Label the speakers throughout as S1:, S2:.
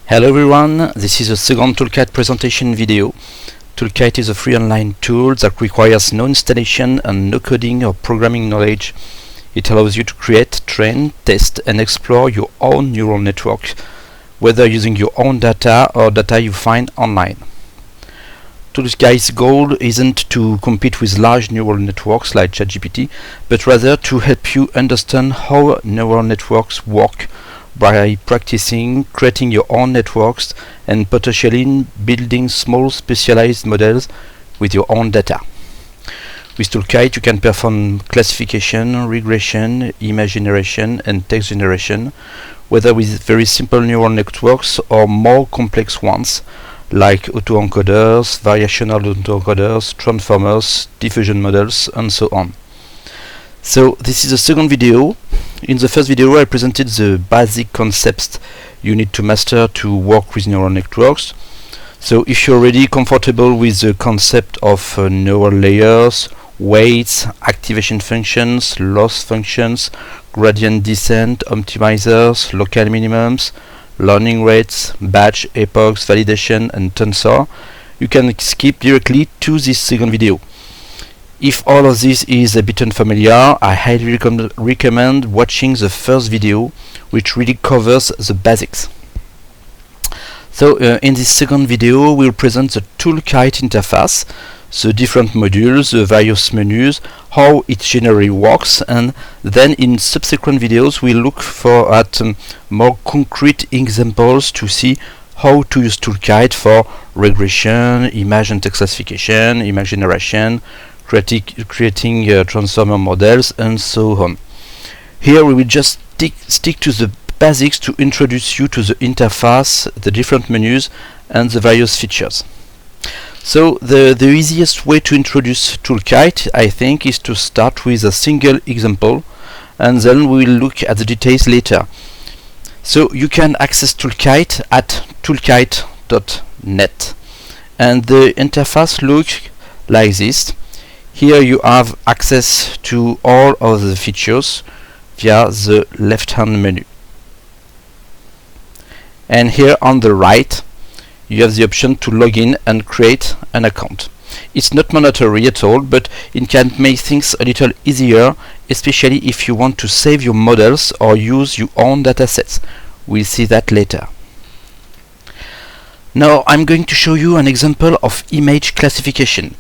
S1: Hello everyone, this is a second Toolkait presentation video. Toolkait is a free online tool that requires no installation and no coding or programming knowledge. It allows you to create, train, test and explore your own neural network, whether using your own data or data you find online. Toolkait's goal isn't to compete with large neural networks like ChatGPT, but rather to help you understand how neural networks work by practicing, creating your own networks and potentially building small specialized models with your own data. With Toolkait you can perform classification, regression, image generation and text generation, whether with very simple neural networks or more complex ones like autoencoders, variational autoencoders, transformers, diffusion models and so on. So this is the second video. In the first video I presented the basic concepts you need to master to work with neural networks. So if you're already comfortable with the concept of neural layers, weights, activation functions, loss functions, gradient descent, optimizers, local minimums, learning rates, batch, epochs, validation and tensor, you can skip directly to this second video. If all of this is a bit unfamiliar, I highly recommend watching the first video, which really covers the basics. So in this second video we'll present the Toolkait interface, the different modules, the various menus, how it generally works, and then in subsequent videos we'll look at more concrete examples to see how to use Toolkait for regression, image and text classification, image generation, creating transformer models and so on. Here we will just stick to the basics to introduce you to the interface, the different menus and the various features. So the easiest way to introduce Toolkait, I think, is to start with a single example and then we will look at the details later. So you can access Toolkait at toolkait.net and the interface looks like this. Here you have access to all of the features via the left hand menu. And here on the right you have the option to log in and create an account. It's not mandatory at all, but it can make things a little easier, especially if you want to save your models or use your own datasets. We'll see that later. Now I'm going to show you an example of image classification.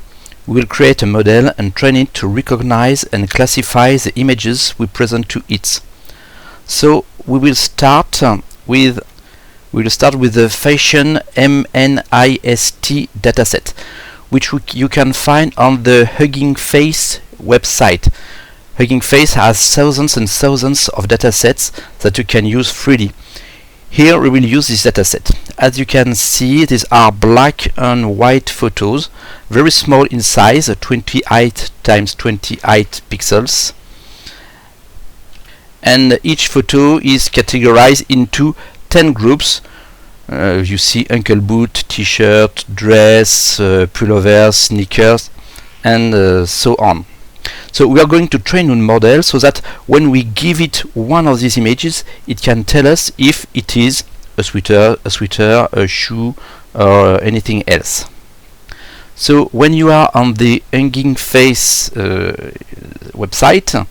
S1: We will create a model and train it to recognize and classify the images we present to it. So we will start with the fashion MNIST dataset, which you can find on the Hugging Face website. Hugging Face has thousands and thousands of datasets that you can use freely. Here we will use this dataset. As you can see, these are black and white photos, very small in size, 28 times 28 pixels. And each photo is categorized into 10 groups. You see ankle boot, t-shirt, dress, pullover, sneakers, and so on. So we are going to train a model so that when we give it one of these images, it can tell us if it is a sweater, a shoe, or anything else. So when you are on the Hugging Face website,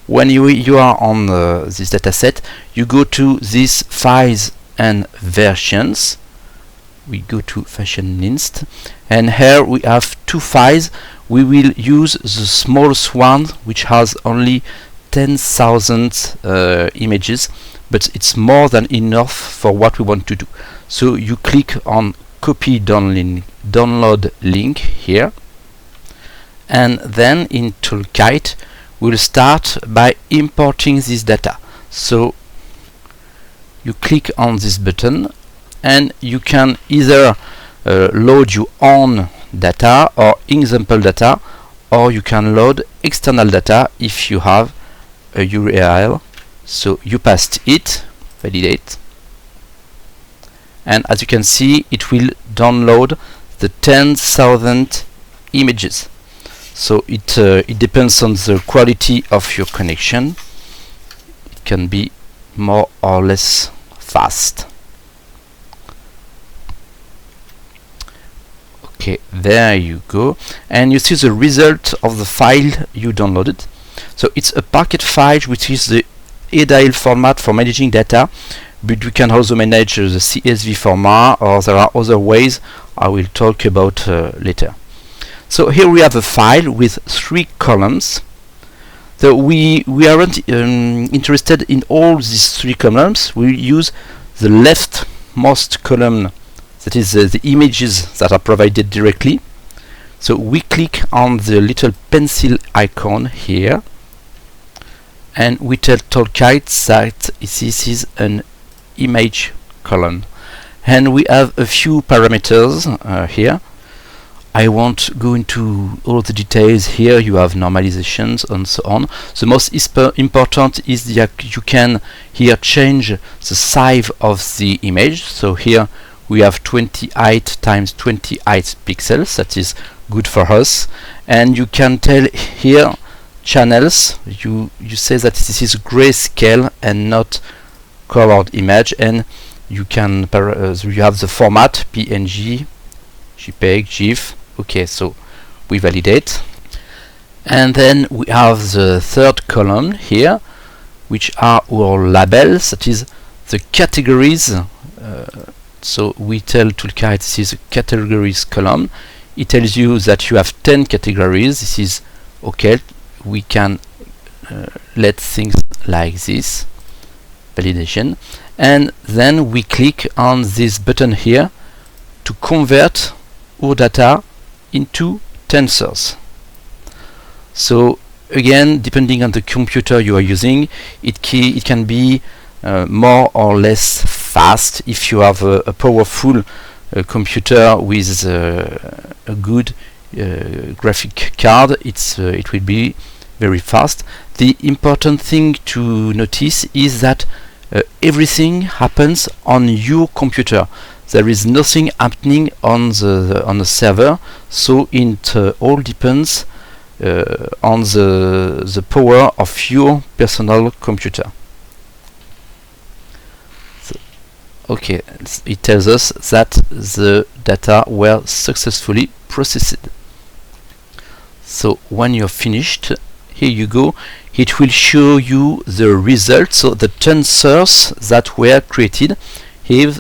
S1: when you are on this dataset, you go to these files and versions. We go to fashionist, and here we have two files. We will use the smallest one, which has only 10,000 images, but it's more than enough for what we want to do. So you click on copy download link here, and then in Toolkait we'll start by importing this data. So you click on this button and you can either load your own data or example data, or you can load external data if you have a URL. So you passed it, validate, and as you can see it will download the 10,000 images. So it depends on the quality of your connection. It can be more or less fast. Okay, there you go, and you see the result of the file you downloaded. So it's a Parquet file, which is the ideal format for managing data, but we can also manage the CSV format, or there are other ways I will talk about later. So here we have a file with 3 columns. So we aren't interested in all these 3 columns. We use the leftmost column, that is the images that are provided directly. So we click on the little pencil icon here, and we tell Toolkait that this is an image column, and we have a few parameters here. I won't go into all the details here. You have normalizations and so on. The most important is that you can here change the size of the image. So here we have 28 times 28 pixels. That is good for us. And you can tell here channels. You say that this is grayscale and not colored image, and you can you have the format PNG, JPEG, GIF. Okay, so we validate, and then we have the third column here, which are our labels, that is the categories. So we tell Toolkait this is a categories column. It tells you that you have 10 categories. This is okay. We can let things like this, validation, and then we click on this button here to convert our data into tensors. So again, depending on the computer you are using, it can be more or less fast. If you have a powerful computer with a good graphic card, it will be very fast. The important thing to notice is that everything happens on your computer. There is nothing happening on the server, so it all depends on the power of your personal computer. So, okay, it tells us that the data were successfully processed. So when you're finished, here you go. It will show you the results, so the tensors that were created. Here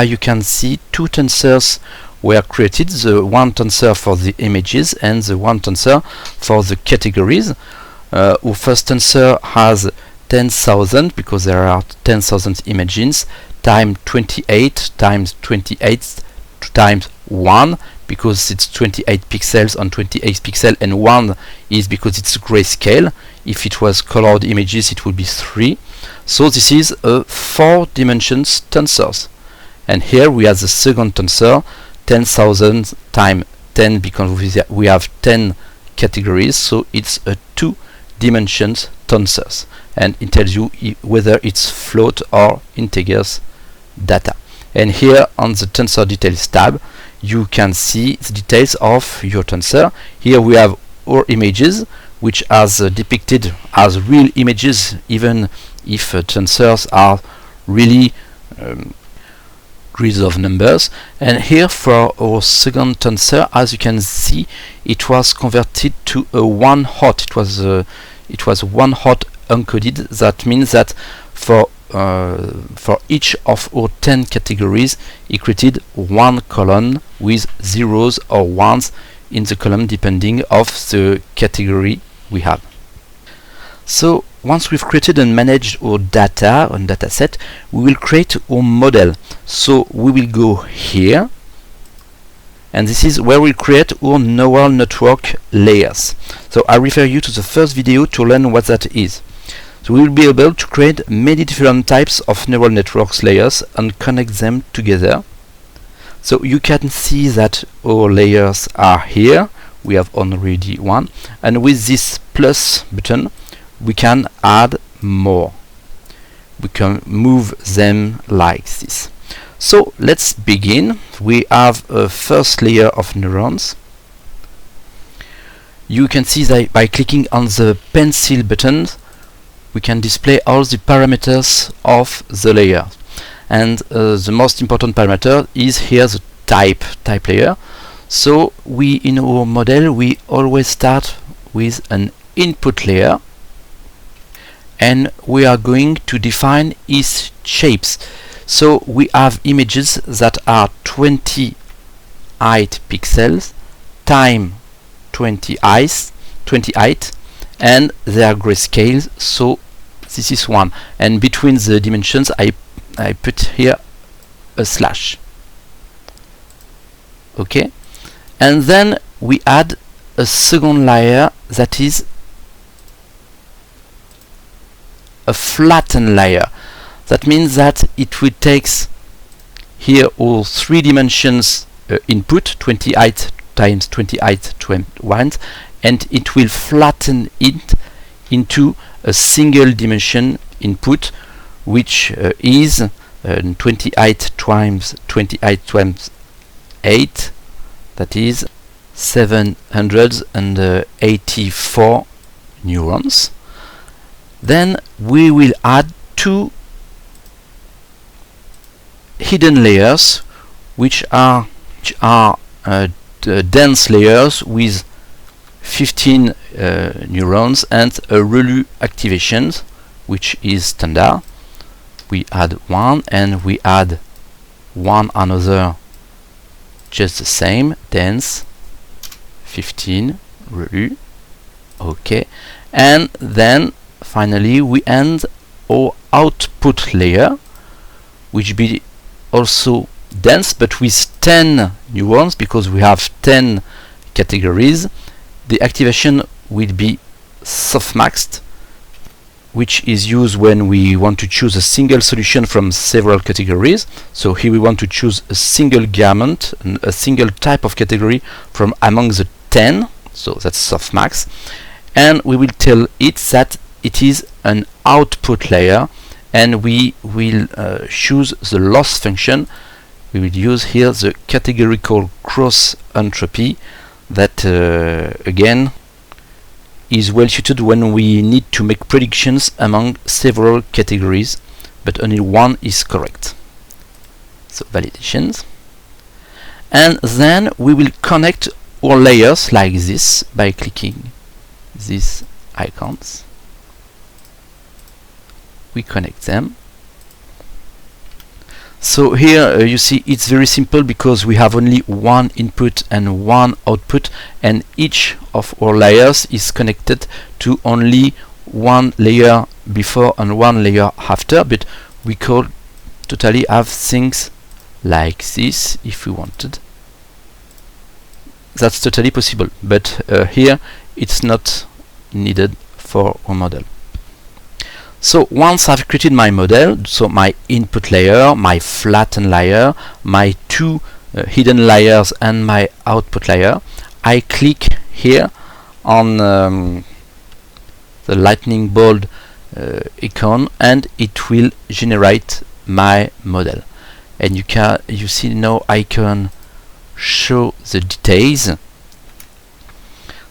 S1: you can see 2 tensors were created, the one tensor for the images and the one tensor for the categories. Our first tensor has 10,000 because there are 10,000 images, times 28 times 28 times 1 because it's 28 pixels on 28 pixels, and 1 is because it's grayscale. If it was colored images, it would be 3. So this is a 4 dimensions tensors. And here we have the second tensor, 10,000 times 10, because we have 10 categories, so it's a 2 dimensions tensors, and it tells you whether it's float or integers data. And here on the tensor details tab, you can see the details of your tensor. Here we have our images, which are depicted as real images, even if tensors are really grids of numbers. And here for our second tensor, as you can see, it was converted to a one hot. It was one hot encoded. That means that for each of our 10 categories, it created one column with zeros or ones in the column depending of the category we have. So once we've created and managed our data on dataset, we will create our model. So we will go here, and this is where we create our neural network layers. So I refer you to the first video to learn what that is. So we will be able to create many different types of neural networks layers and connect them together. So you can see that our layers are here. We have already one, and with this plus button we can add more. We can move them like this. So let's begin. We have a first layer of neurons. You can see that by clicking on the pencil button, we can display all the parameters of the layer. And the most important parameter is here the type layer. So in our model we always start with an input layer, and we are going to define its shapes. So we have images that are 28 pixels times 28, and they are grayscale, so this is 1, and between the dimensions I put here a slash. Okay, and then we add a second layer that is a flattened layer. That means that it will take here all 3 dimensions input, 28 times 28 21, and it will flatten it into a single dimension input, which is 28 times 28 times 8, that is 784 neurons. Then we will add 2 hidden layers, which are dense layers with 15 neurons and a ReLU activation, which is standard. We add 1 and we add one another just the same, dense, 15, ReLU. Okay, and then finally we end our output layer, which be also dense but with 10 neurons, because we have 10 categories. The activation will be softmaxed, which is used when we want to choose a single solution from several categories. So here we want to choose a single garment and a single type of category from among the 10, so that's softmax, and we will tell it that it is an output layer, and we will choose the loss function. We will use here the categorical cross entropy that again is well suited when we need to make predictions among several categories, but only one is correct. So validations, and then we will connect our layers like this by clicking these icons. We connect them. So here you see it's very simple, because we have only one input and one output, and each of our layers is connected to only one layer before and one layer after, but we could totally have things like this if we wanted. That's totally possible, but here it's not needed for our model. So once I've created my model, so my input layer, my flattened layer, my 2 hidden layers and my output layer, I click here on the lightning bolt icon, and it will generate my model. And you see now I can show the details.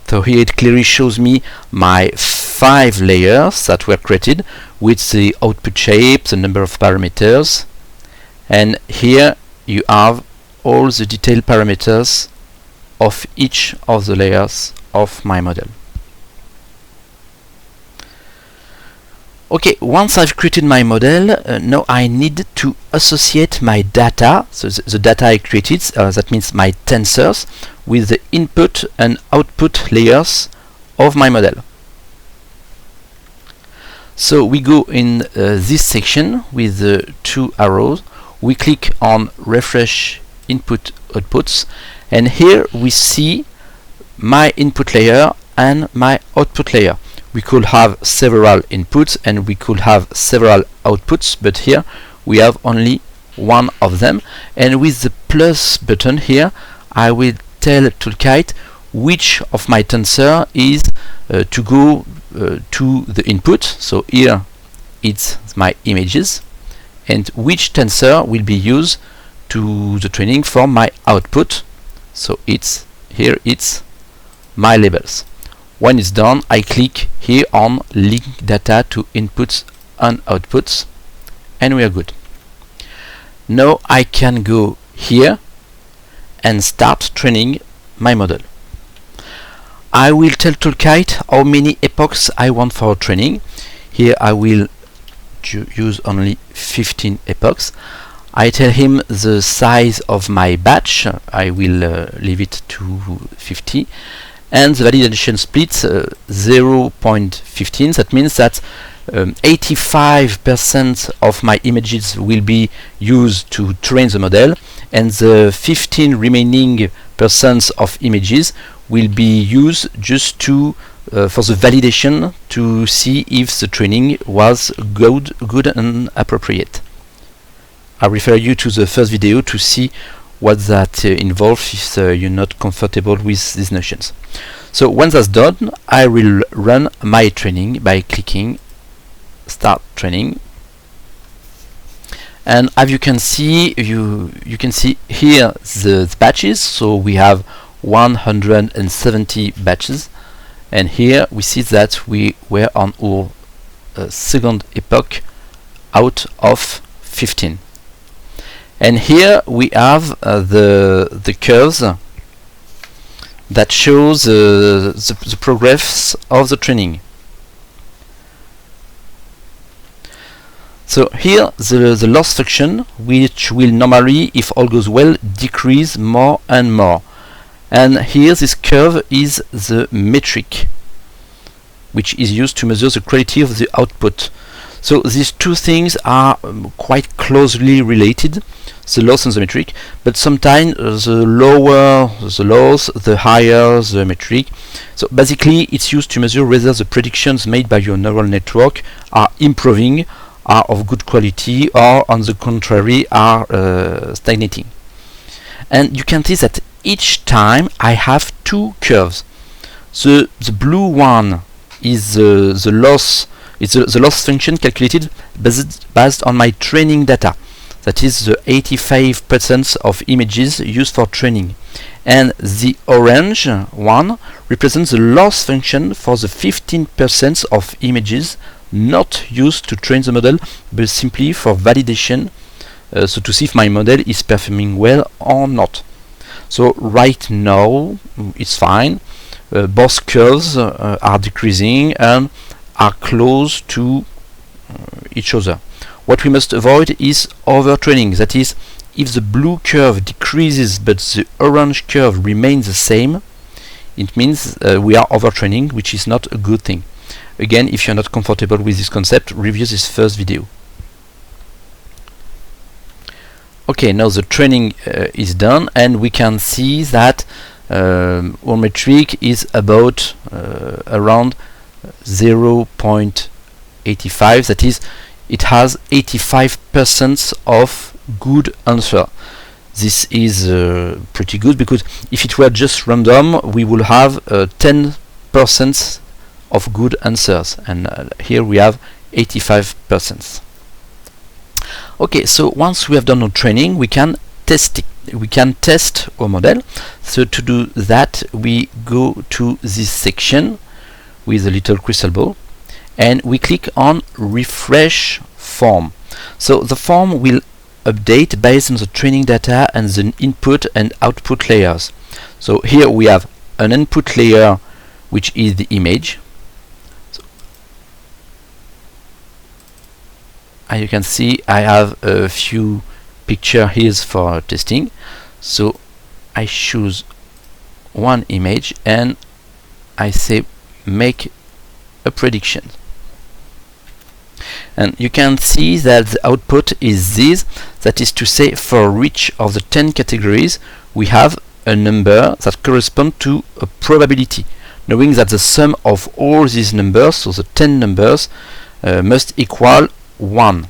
S1: So here it clearly shows me my 5 layers that were created with the output shape, the number of parameters, and here you have all the detailed parameters of each of the layers of my model. Okay, once I've created my model, now I need to associate my data, so the data I created, that means my tensors, with the input and output layers of my model. So we go in this section with the 2 arrows, we click on refresh input outputs, and here we see my input layer and my output layer. We could have several inputs and we could have several outputs, but here we have only one of them, and with the plus button here I will tell Toolkait which of my tensor is to go to the input. So here it's my images, and which tensor will be used to the training for my output. So it's my labels. When it's done, I click here on link data to inputs and outputs, and we are good. Now I can go here and start training my model. I will tell Toolkait how many epochs I want for training. Here I will use only 15 epochs. I tell him the size of my batch. I will leave it to 50. And the validation split 0.15. That means that 85% of my images will be used to train the model, and the 15 remaining percent of images will be used just to for the validation to see if the training was good and appropriate. I refer you to the first video to see what that involves if you're not comfortable with these notions. So once that's done, I will run my training by clicking Start Training. And as you can see, you can see here the batches. So we have 170 batches, and here we see that we were on our second epoch out of 15. And here we have the curves that shows the progress of the training. So here the loss function, which will normally, if all goes well, decrease more and more. And here this curve is the metric, which is used to measure the quality of the output. So these two things are quite closely related, the loss and the metric, but sometimes the lower the loss, the higher the metric. So basically it's used to measure whether the predictions made by your neural network are improving, are of good quality, or on the contrary are stagnating. And you can see that each time I have two curves. The blue one is the loss. It's the loss function calculated based on my training data. That is the 85% of images used for training. And the orange one represents the loss function for the 15% of images not used to train the model, but simply for validation, so to see if my model is performing well or not. So right now it's fine. Both curves are decreasing and are close to each other. What we must avoid is overtraining. That is, if the blue curve decreases but the orange curve remains the same, it means we are overtraining, which is not a good thing. Again, if you're not comfortable with this concept, review this first video. Okay, now the training is done, and we can see that our metric is about around 0.85. That is, it has 85% of good answer. This is pretty good, because if it were just random, we would have 10% of good answers, and here we have 85%. Okay, so once we have done our training, we can test it. We can test our model. So to do that, we go to this section with a little crystal ball, and we click on Refresh Form. So the form will update based on the training data and the input and output layers. So here we have an input layer, which is the image. As you can see, I have a few pictures here for testing. So I choose one image and I say make a prediction. And you can see that the output is this. That is to say, for each of the 10 categories, we have a number that corresponds to a probability, knowing that the sum of all these numbers, so the 10 numbers, must equal 1.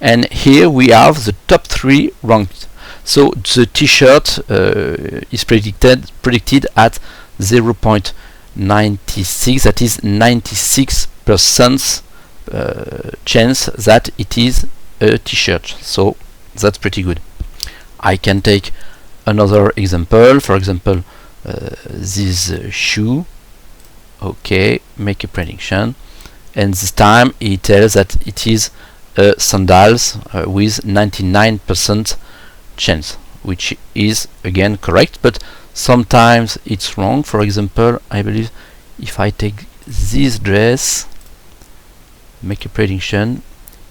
S1: And here we have the top 3 ranked. So the t-shirt is predicted at 0.96. That is 96% chance that it is a t-shirt. So that's pretty good. I can take another example. For example, this shoe. Okay, make a prediction, and this time it tells that it is sandals with 99% chance, which is again correct, but Sometimes it's wrong. For example, I believe if I take this dress, make a prediction,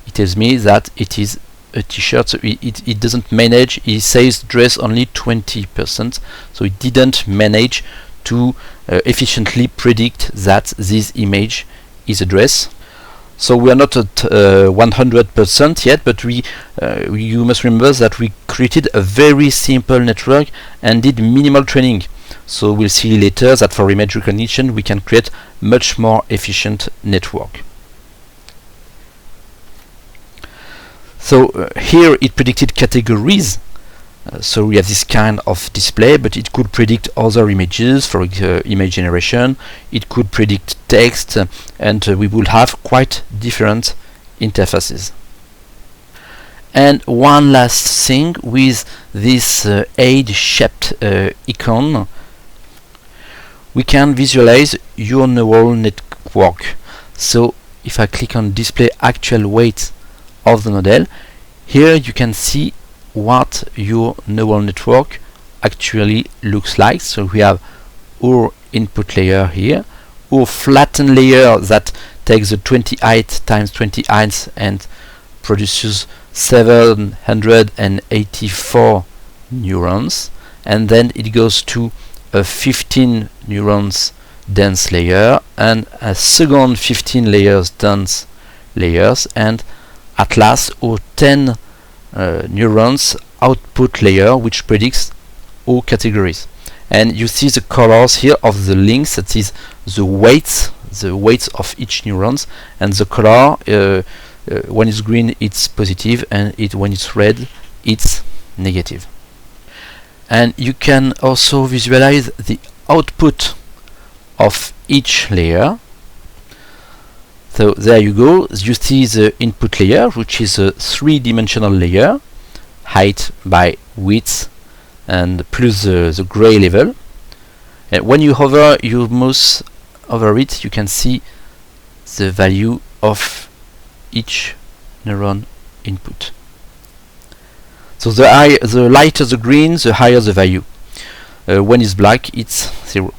S1: it tells me that it is a t-shirt, so it doesn't manage. It says dress only 20%, so it didn't manage to efficiently predict that this image is a dress. So we are not at 100% yet, but you must remember that we created a very simple network and did minimal training. So we'll see later that for image recognition we can create much more efficient network. So here it predicted categories. So we have this kind of display, but it could predict other images for image generation. It could predict text, and we will have quite different interfaces. And one last thing with this age-shaped icon, we can visualize your neural network. So if I click on display actual weight of the model, here you can see what your neural network actually looks like. So we have our input layer here, our flattened layer that takes the 28 times 28 and produces 784 neurons, and then it goes to a 15 neurons dense layer and a second 15 layers dense layers, and at last our 10 neurons output layer, which predicts all categories. And you see the colors here of the links, that is the weights of each neurons, and the color when it's green it's positive, and when it's red it's negative. And you can also visualize the output of each layer. So there you go, you see the input layer, which is a three-dimensional layer, height by width and plus the gray level. And when you hover your mouse over it, you can see the value of each neuron input. So the lighter the green, the higher the value. When it's black, it's 0.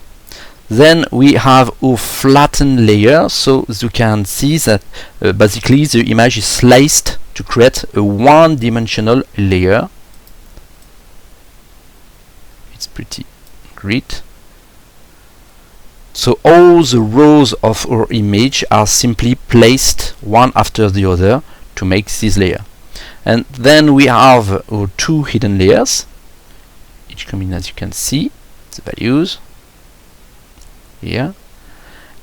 S1: Then we have our flattened layer, so as you can see that basically the image is sliced to create a one-dimensional layer. It's pretty great. So all the rows of our image are simply placed one after the other to make this layer. And then we have our two hidden layers, each coming, as you can see, the values here,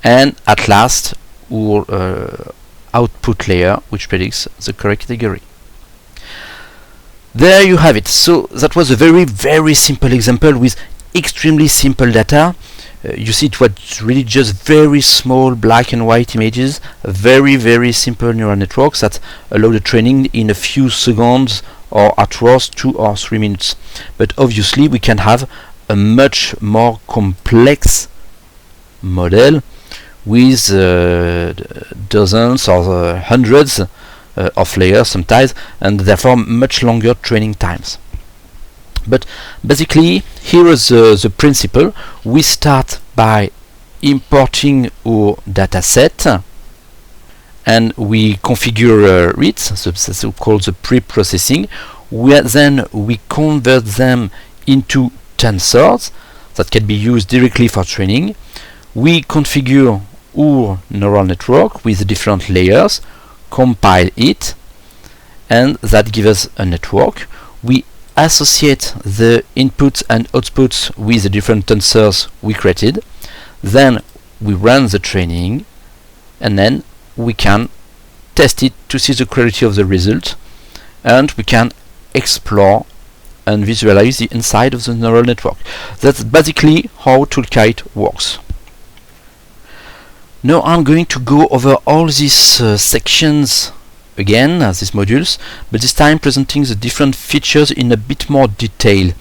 S1: and at last our output layer, which predicts the correct category. There you have it. So that was a very simple example with extremely simple data. You see it was really just very small black and white images, very simple neural networks that allow the training in a few seconds or at worst 2 or 3 minutes. But obviously we can have a much more complex model with dozens or hundreds of layers sometimes, and therefore much longer training times. But basically here is the principle. We start by importing our data set and we configure it, so called the pre-processing. Then we convert them into tensors that can be used directly for training. We configure our neural network with different layers, compile it, and that gives us a network. We associate the inputs and outputs with the different tensors we created. Then we run the training, and then we can test it to see the quality of the result, and we can explore and visualize the inside of the neural network. That's basically how Toolkait works. Now I'm going to go over all these sections again, these modules, but this time presenting the different features in a bit more detail.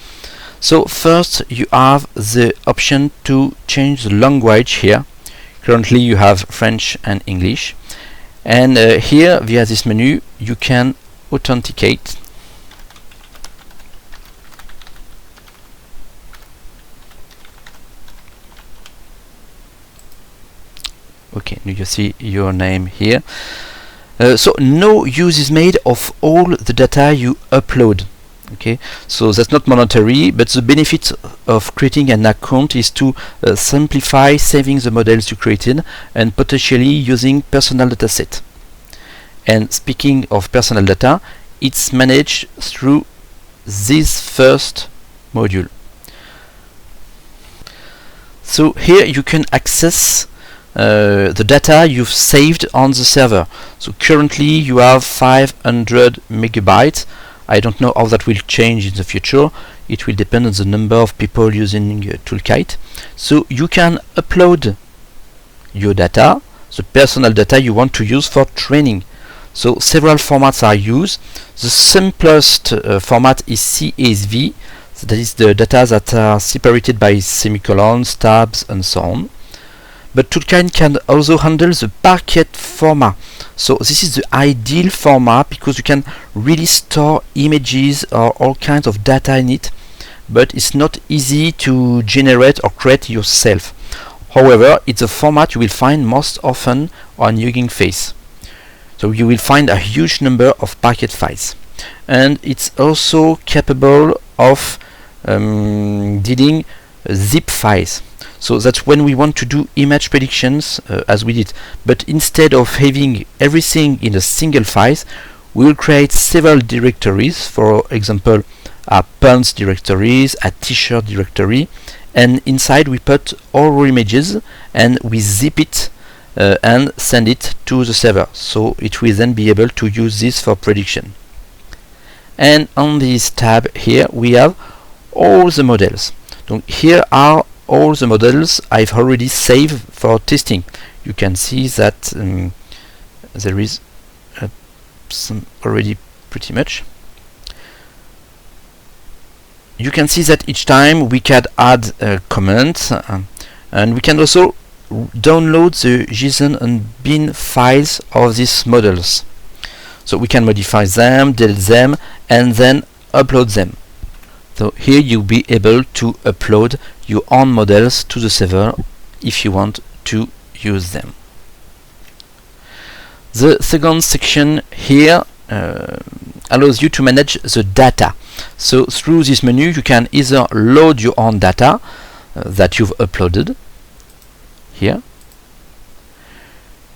S1: So first you have the option to change the language here. Currently you have French and English, and here via this menu you can authenticate. Okay, you see your name here. So no use is made of all the data you upload. Okay, so that's not monetary, but the benefit of creating an account is to simplify saving the models you created and potentially using personal dataset. And speaking of personal data, it's managed through this first module. So here you can access the data you've saved on the server. So currently you have 500 megabytes. I don't know how that will change in the future. It will depend on the number of people using Toolkait. So you can upload your data, the personal data you want to use for training. So several formats are used. The simplest format is CSV. So that is the data that are separated by semicolons, tabs, and so on. But Toolkait can also handle the Parquet format. So this is the ideal format because you can really store images or all kinds of data in it, but it's not easy to generate or create yourself. However, it's a format you will find most often on Hugging Face. So you will find a huge number of Parquet files. And it's also capable of dealing zip files. So that's when we want to do image predictions as we did. But instead of having everything in a single file, we will create several directories. For example, a pants directories, a t-shirt directory, and inside we put all our images and we zip it and send it to the server. So it will then be able to use this for prediction. And on this tab here we have all the models. So here are all the models I've already saved for testing. You can see that there is some already pretty much. You can see that each time we can add comments and we can also download the JSON and bin files of these models. So we can modify them, delete them, and then upload them. So here you'll be able to upload your own models to the server if you want to use them. The second section here allows you to manage the data. So through this menu you can either load your own data that you've uploaded here.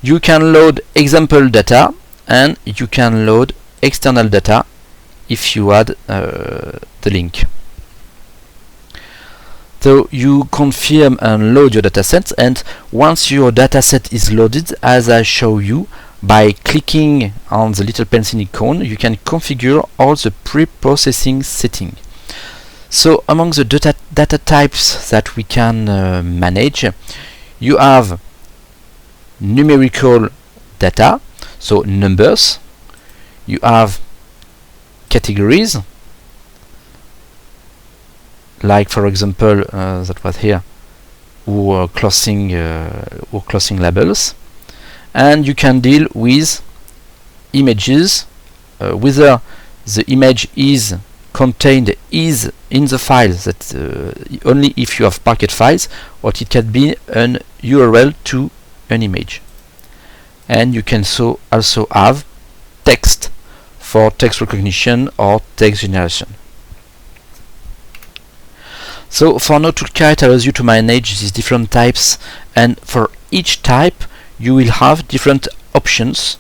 S1: You can load example data and you can load external data if you add the link. So you confirm and load your dataset, and once your dataset is loaded, as I show you, by clicking on the little pencil icon, you can configure all the pre-processing settings. So among the data types that we can manage, you have numerical data, so numbers. You have categories, like for example that was here, or closing labels. And you can deal with images, whether the image is contained is in the file, that only if you have Parquet files, or it can be an URL to an image. And you can also have text for text recognition or text generation. So for now, Toolkait allows you to manage these different types, and for each type you will have different options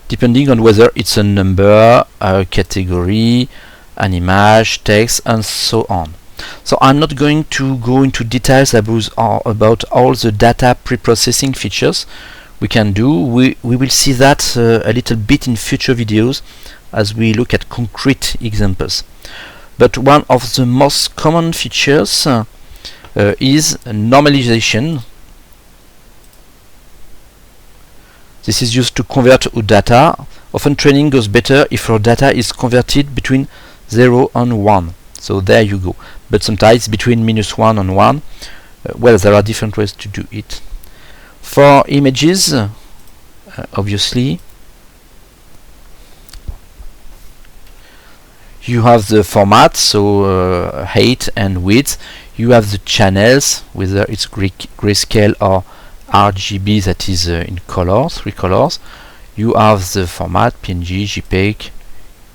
S1: depending on whether it's a number, a category, an image, text, and so on. So I'm not going to go into details about all the data pre-processing features we can do. We will see that a little bit in future videos as we look at concrete examples. But one of the most common features is normalization. This is used to convert our data. Often training goes better if our data is converted between 0 and 1. So there you go. But sometimes between -1 and 1. Well, there are different ways to do it. For images, obviously, you have the format, so height and width. You have the channels, whether it's grayscale or RGB, that is in colors, 3 colors. You have the format PNG, JPEG,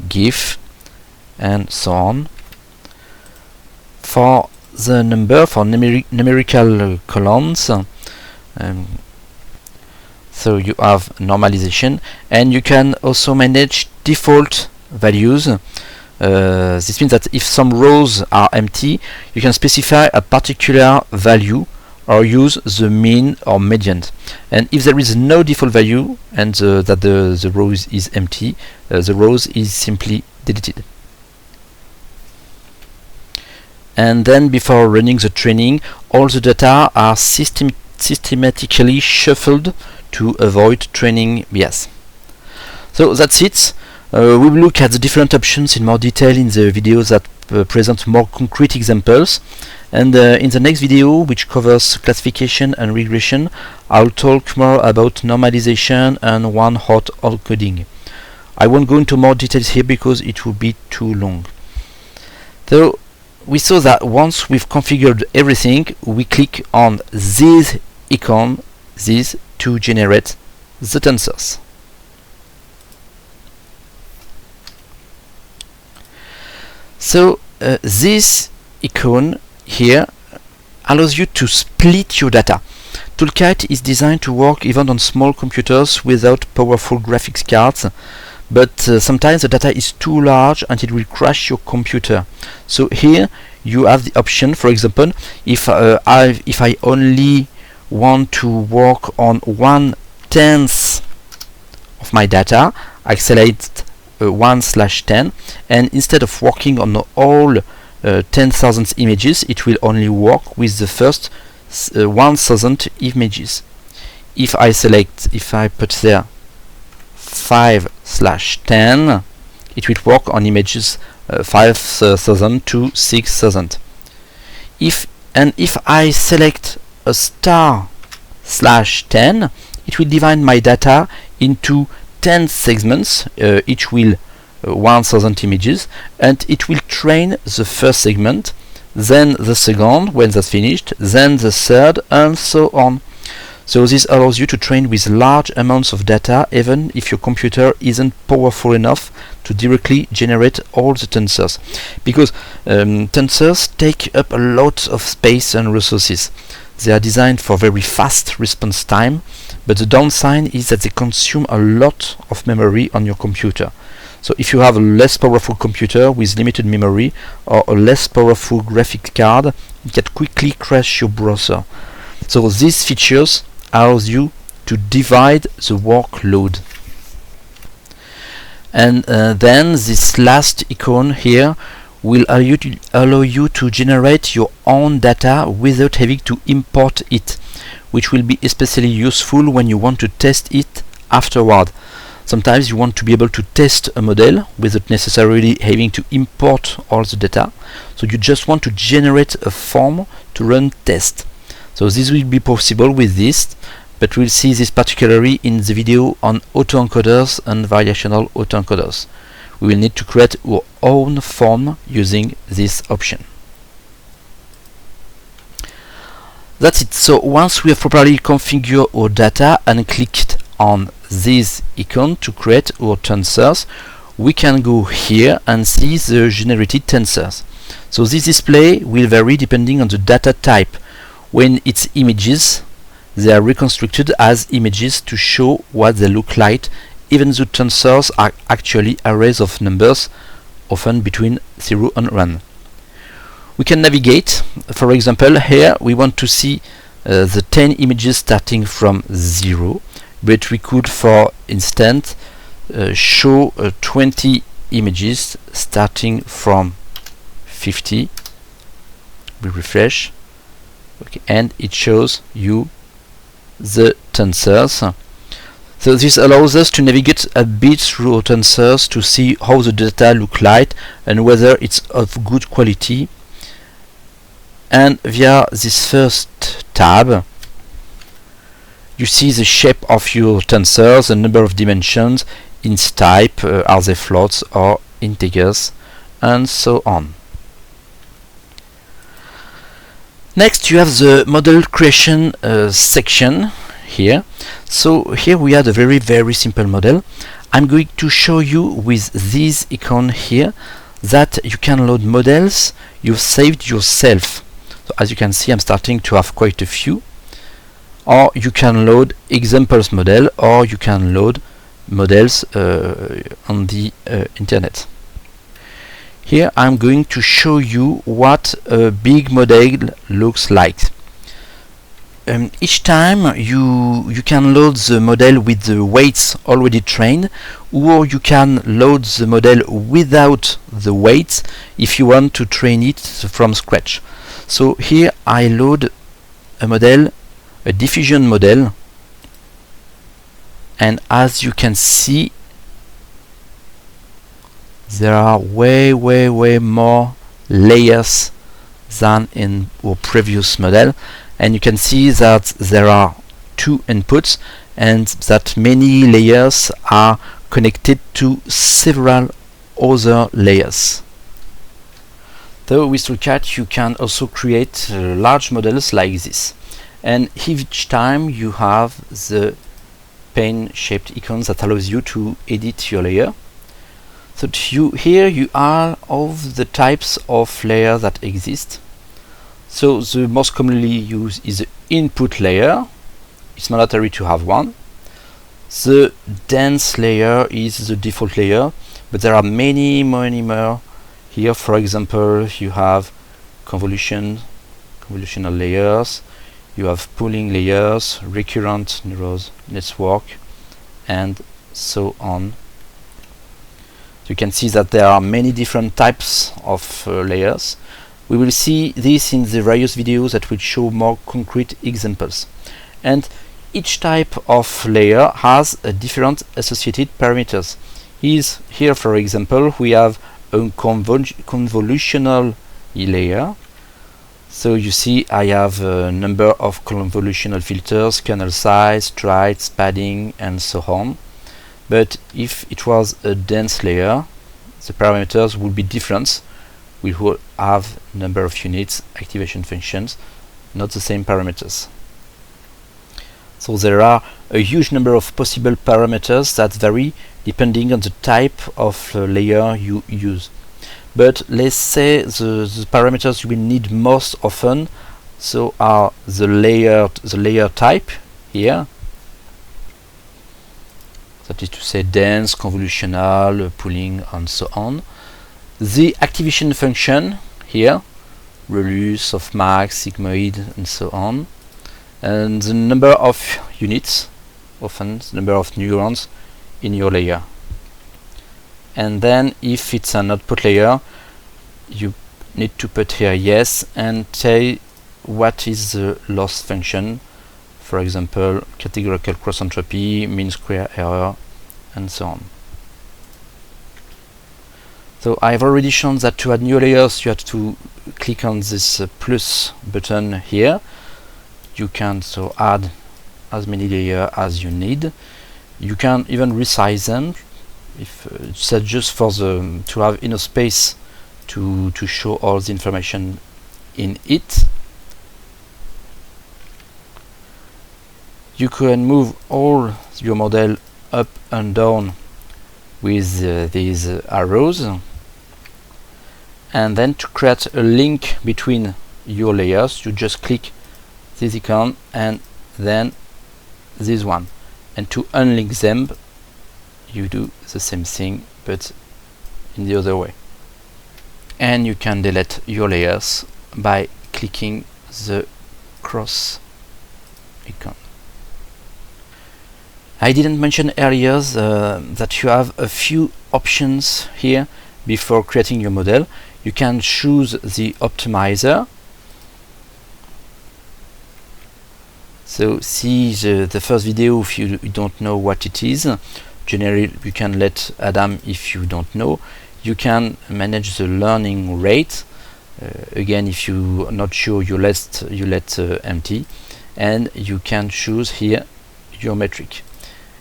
S1: GIF, and so on. For the number, for numerical columns, so you have normalization, and you can also manage default values. This means that if some rows are empty, you can specify a particular value or use the mean or median. And if there is no default value and that the row is empty, the row is simply deleted. And then before running the training, all the data are systematically shuffled to avoid training bias. So that's it. We will look at the different options in more detail in the videos that present more concrete examples. And in the next video, which covers classification and regression, I'll talk more about normalization and one-hot encoding. I won't go into more details here because it would be too long. So we saw that once we've configured everything, we click on this icon, this, to generate the tensors. So this icon here allows you to split your data. Toolkait is designed to work even on small computers without powerful graphics cards, but sometimes the data is too large and it will crash your computer. So here you have the option, for example, if I only want to work on 1/10 of my data, I select 1/10, and instead of working on all 10,000 images, it will only work with the first 1,000 images. If I put there 5/10, it will work on images 5,000 to 6,000. If I select a */10, it will divide my data into 10 segments, each will 1,000 images, and it will train the first segment, then the second when that's finished, then the third, and so on. So this allows you to train with large amounts of data even if your computer isn't powerful enough to directly generate all the tensors, because tensors take up a lot of space and resources. They are designed for very fast response time, but the downside is that they consume a lot of memory on your computer. So if you have a less powerful computer with limited memory or a less powerful graphics card, it can quickly crash your browser. So these features allows you to divide the workload. And then this last icon here will allow you to generate your own data without having to import it, which will be especially useful when you want to test it afterward. Sometimes you want to be able to test a model without necessarily having to import all the data, so you just want to generate a form to run tests. So this will be possible with this, but we'll see this particularly in the video on autoencoders and variational autoencoders. We will need to create our own form using this option. That's it. So once we have properly configured our data and clicked on this icon to create our tensors, we can go here and see the generated tensors. So this display will vary depending on the data type. When it's images, they are reconstructed as images to show what they look like, even though tensors are actually arrays of numbers, often between 0 and 1. We can navigate. For example, here we want to see the 10 images starting from 0, but we could, for instance, show 20 images starting from 50. We refresh, okay, and it shows you the tensors. So this allows us to navigate a bit through our tensors to see how the data look like and whether it's of good quality. And via this first tab, you see the shape of your tensors, the number of dimensions, its type, are they floats or integers, and so on. Next, you have the model creation section. here. So here we had a very simple model. I'm going to show you with this icon here that you can load models you've saved yourself. So as you can see, I'm starting to have quite a few. Or you can load examples model, or you can load models on the internet. Here I'm going to show you what a big model looks like. Each time you can load the model with the weights already trained, or you can load the model without the weights if you want to train it from scratch. So here I load a model, a diffusion model, and as you can see, there are way more layers than in our previous model, and you can see that there are 2 inputs and that many layers are connected to several other layers. So with Toolkait you can also create large models like this, and each time you have the pen-shaped icons that allows you to edit your layer. So here you are of the types of layers that exist. So the most commonly used is the input layer. It's mandatory to have one. The dense layer is the default layer, but there are many more. Here, for example, you have convolutional layers, you have pooling layers, recurrent neural network, and so on. You can see that there are many different types of layers. We will see this in the various videos that will show more concrete examples. And each type of layer has a different associated parameters. Here, for example, we have a convolutional layer. So you see I have a number of convolutional filters, kernel size, traits, padding, and so on. But if it was a dense layer, the parameters would be different. We will have number of units, activation functions, not the same parameters. So there are a huge number of possible parameters that vary depending on the type of layer you use. But let's say the parameters you will need most often so are the layer type here. That is to say dense, convolutional, pooling, and so on. The activation function here, ReLU, softmax, sigmoid, and so on. And the number of units, often the number of neurons in your layer. And then if it's an output layer, you need to put here yes and tell what is the loss function. For example, categorical cross entropy, mean square error, and so on. So I've already shown that to add new layers you have to click on this plus button here. You can so add as many layers as you need. You can even resize them if it's just for to have enough space to show all the information in it. You can move all your model up and down with these arrows, and then to create a link between your layers you just click this icon and then this one, and to unlink them you do the same thing but in the other way. And you can delete your layers by clicking the cross icon. I didn't mention earlier that you have a few options here before creating your model. You can choose the optimizer. So see the first video if you don't know what it is. Generally you can let Adam if you don't know. You can manage the learning rate. Again, if you're not sure, you let empty, and you can choose here your metric.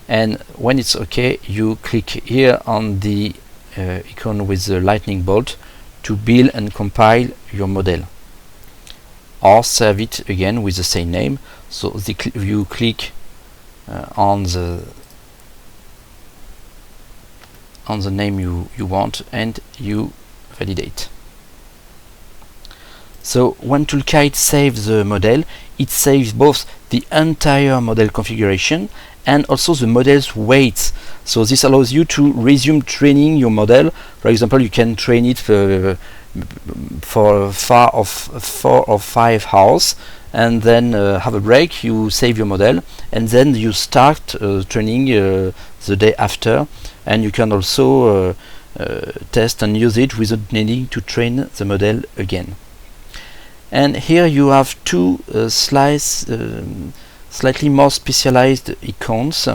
S1: And when it's okay, you click here on the icon with the lightning bolt to build and compile your model, or save it again with the same name. So you click on the name you want, and you validate. So when Toolkait saves the model, it saves both the entire model configuration and also the model's weights. So this allows you to resume training your model. For example, you can train it for 4 or 5 hours, and then have a break. You save your model, and then you start training the day after, and you can also test and use it without needing to train the model again. And here you have two slightly more specialized icons.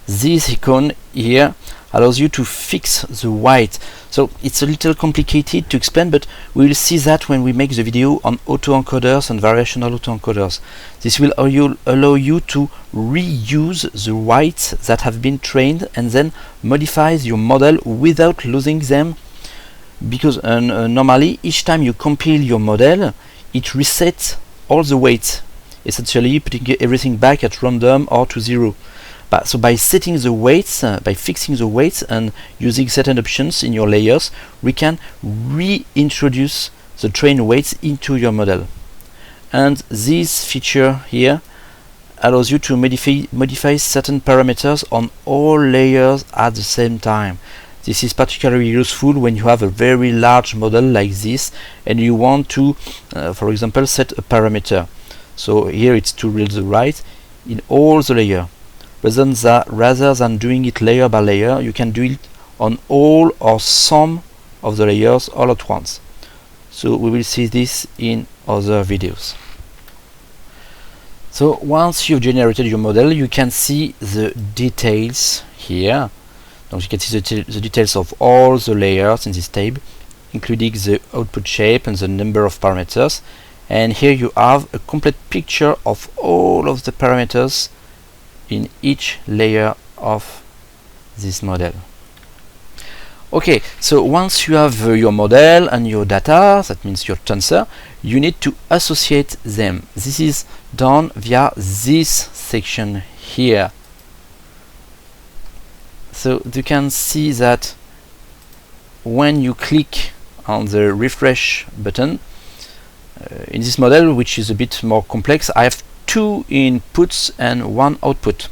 S1: This icon here allows you to fix the weight. So it's a little complicated to explain, but we will see that when we make the video on autoencoders and variational autoencoders. This will allow you to reuse the weights that have been trained and then modify your model without losing them, because normally each time you compile your model, it resets all the weights, essentially putting everything back at random or to 0. So by setting the weights, by fixing the weights and using certain options in your layers, we can reintroduce the trained weights into your model. And this feature here allows you to modify certain parameters on all layers at the same time. This is particularly useful when you have a very large model like this and you want to, for example, set a parameter. So here it's to read the right in all the layers. Rather than doing it layer by layer, you can do it on all or some of the layers all at once. So we will see this in other videos. So once you've generated your model, you can see the details here. So you can see the details of all the layers in this table, including the output shape and the number of parameters. And here you have a complete picture of all of the parameters in each layer of this model. Okay, so once you have your model and your data, that means your tensor, you need to associate them. This is done via this section here. So you can see that when you click on the refresh button, in this model, which is a bit more complex, I have 2 inputs and 1 output,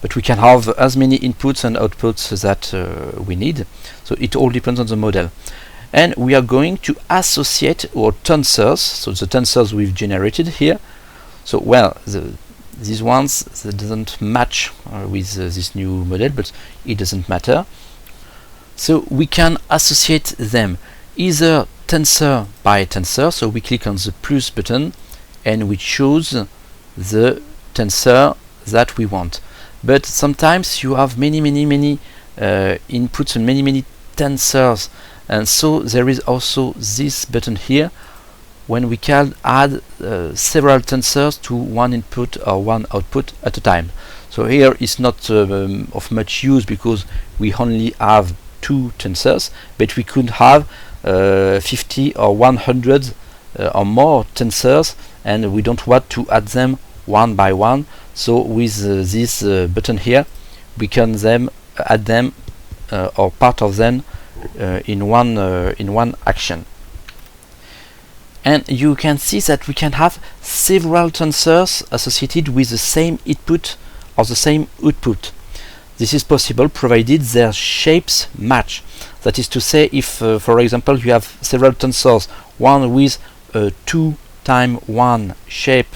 S1: but we can have as many inputs and outputs that we need, so it all depends on the model. And we are going to associate our tensors, so the tensors we've generated here. So well, these ones that doesn't match with this new model, but it doesn't matter. So we can associate them either tensor by tensor, so we click on the plus button and we choose the tensor that we want. But sometimes you have many inputs and many tensors, and so there is also this button here when we can add several tensors to one input or one output at a time. So here it's not of much use because we only have 2 tensors, but we could have 50 or 100 or more tensors, and we don't want to add them one by one. So with this button here, we can add them or part of them in one action. And you can see that we can have several tensors associated with the same input or the same output. This is possible provided their shapes match. That is to say, if for example you have several tensors, one with a 2x1 shape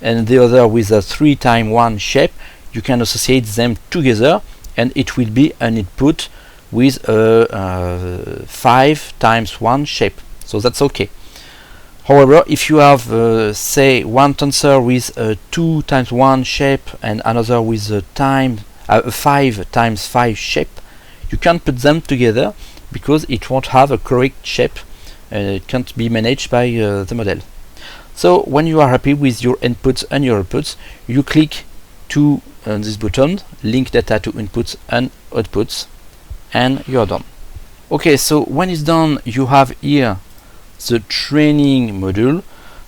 S1: and the other with a 3x1 shape, you can associate them together and it will be an input with a 5x1 shape. So that's okay. However, if you have say one tensor with a 2x1 shape and another with a 5x5 shape, you can't put them together because it won't have a correct shape and it can't be managed by the model. So when you are happy with your inputs and your outputs, you click to this button, link data to inputs and outputs, and you are done. Okay, so when it's done, you have here the training module.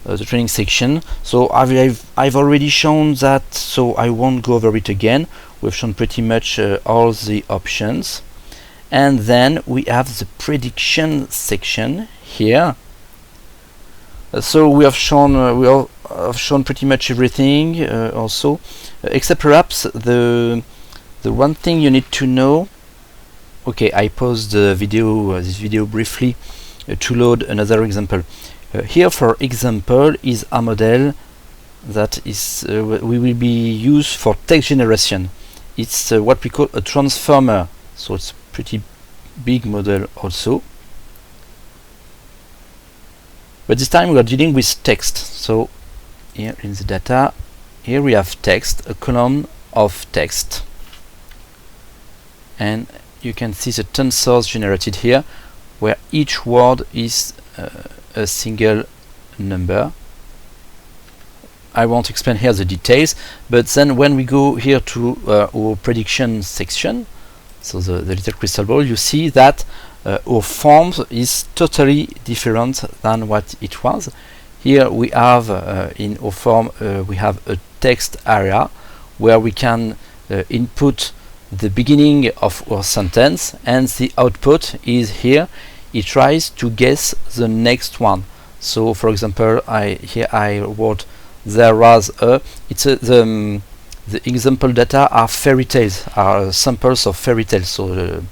S1: the training section. So I've already shown that, so I won't go over it again. We've shown pretty much all the options. And then we have the prediction section here. So we have shown pretty much everything also, except perhaps the one thing you need to know. Okay, I paused the video, this video briefly to load another example. Here, for example, is a model that is we will be used for text generation. It's what we call a transformer, so it's a pretty big model also. But this time we are dealing with text. So here in the data, here we have text, a column of text, and you can see the tensors generated here, where each word is a single number. I won't explain here the details, but then when we go here to our prediction section, so the little crystal ball, you see that our form is totally different than what it was. Here we have in our form we have a text area where we can input the beginning of our sentence, and the output is here. It tries to guess the next one. So for example, here I wrote there was a, it's the example data are fairy tales, are samples of fairy tales, so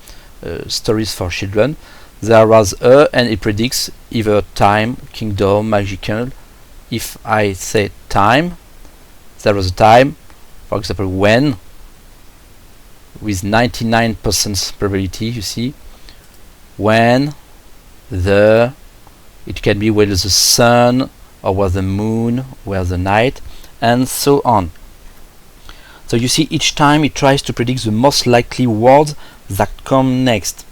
S1: stories for children. There was a, and it predicts either time, kingdom, magical. If I say time, there was a time, for example, when, with 99% probability, you see, when, the, it can be where the sun, or where the moon, where the night, and so on. So you see, each time it tries to predict the most likely words that come next.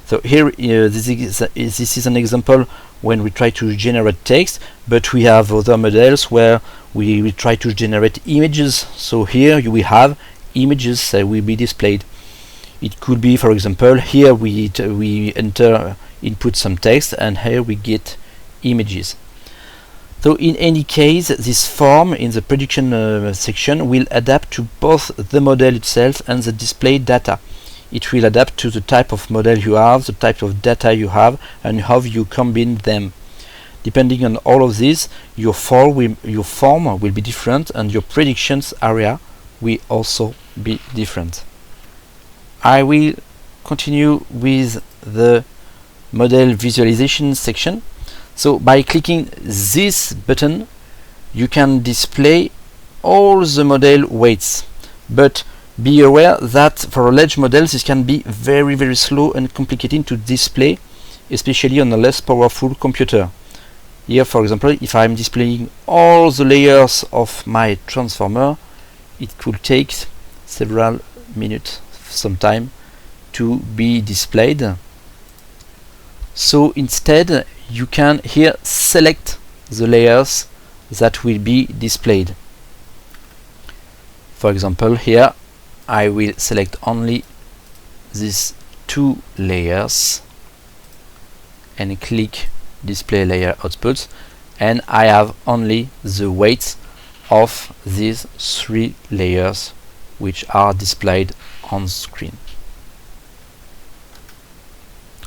S1: So here this is an example when we try to generate text, but we have other models where we try to generate images. So here you will have images that will be displayed. It could be, for example, here we input some text, and here we get images. So in any case, this form in the prediction section will adapt to both the model itself and the displayed data. It will adapt to the type of model you have, the type of data you have, and how you combine them. Depending on all of this, your form will be different, and your predictions area will also be different. I will continue with the model visualization section. So by clicking this button, you can display all the model weights, but be aware that for large models this can be very slow and complicated to display, especially on a less powerful computer. Here, for example, if I'm displaying all the layers of my transformer, it could take several minutes, some time, to be displayed. So instead, you can here select the layers that will be displayed. For example, here I will select only these two layers and click display layer outputs, and I have only the weights of these three layers which are displayed on screen.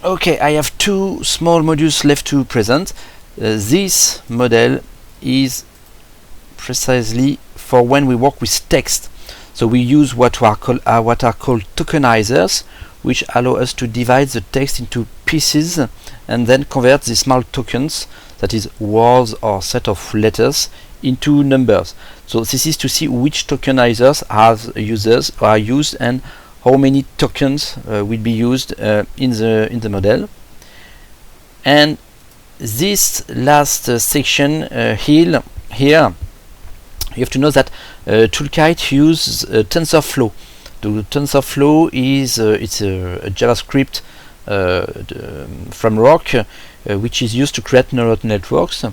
S1: Okay, I have two small modules left to present. This model is precisely for when we work with text. So we use what are called tokenizers, which allow us to divide the text into pieces and then convert the small tokens, that is words or set of letters, into numbers. So this is to see which tokenizers are used and how many tokens will be used in the model. And this last section here, you have to know that Toolkait uses TensorFlow. The TensorFlow is it's a JavaScript framework which is used to create neural networks.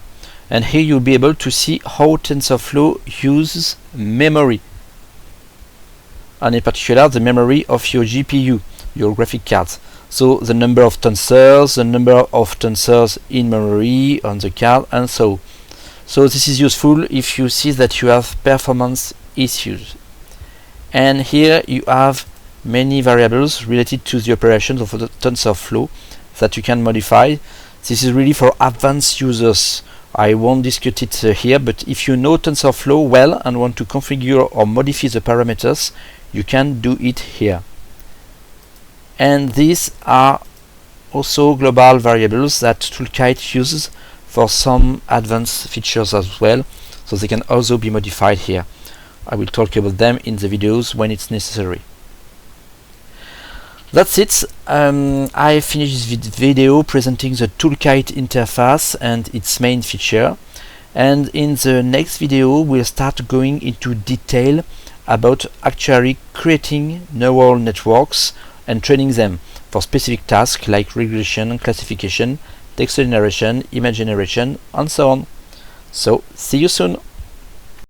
S1: And here you'll be able to see how TensorFlow uses memory, and in particular the memory of your GPU, your graphic cards. So the number of tensors in memory on the card, and so So this is useful if you see that you have performance issues. And here you have many variables related to the operations of the TensorFlow that you can modify. This is really for advanced users. I won't discuss it here, but if you know TensorFlow well and want to configure or modify the parameters, you can do it here. And these are also global variables that Toolkait uses for some advanced features as well, so they can also be modified here. I will talk about them in the videos when it's necessary. That's it. I finished this video presenting the Toolkait interface and its main feature, and in the next video we'll start going into detail about actually creating neural networks and training them for specific tasks like regression, classification, text generation, image generation, and so on. So, see you soon!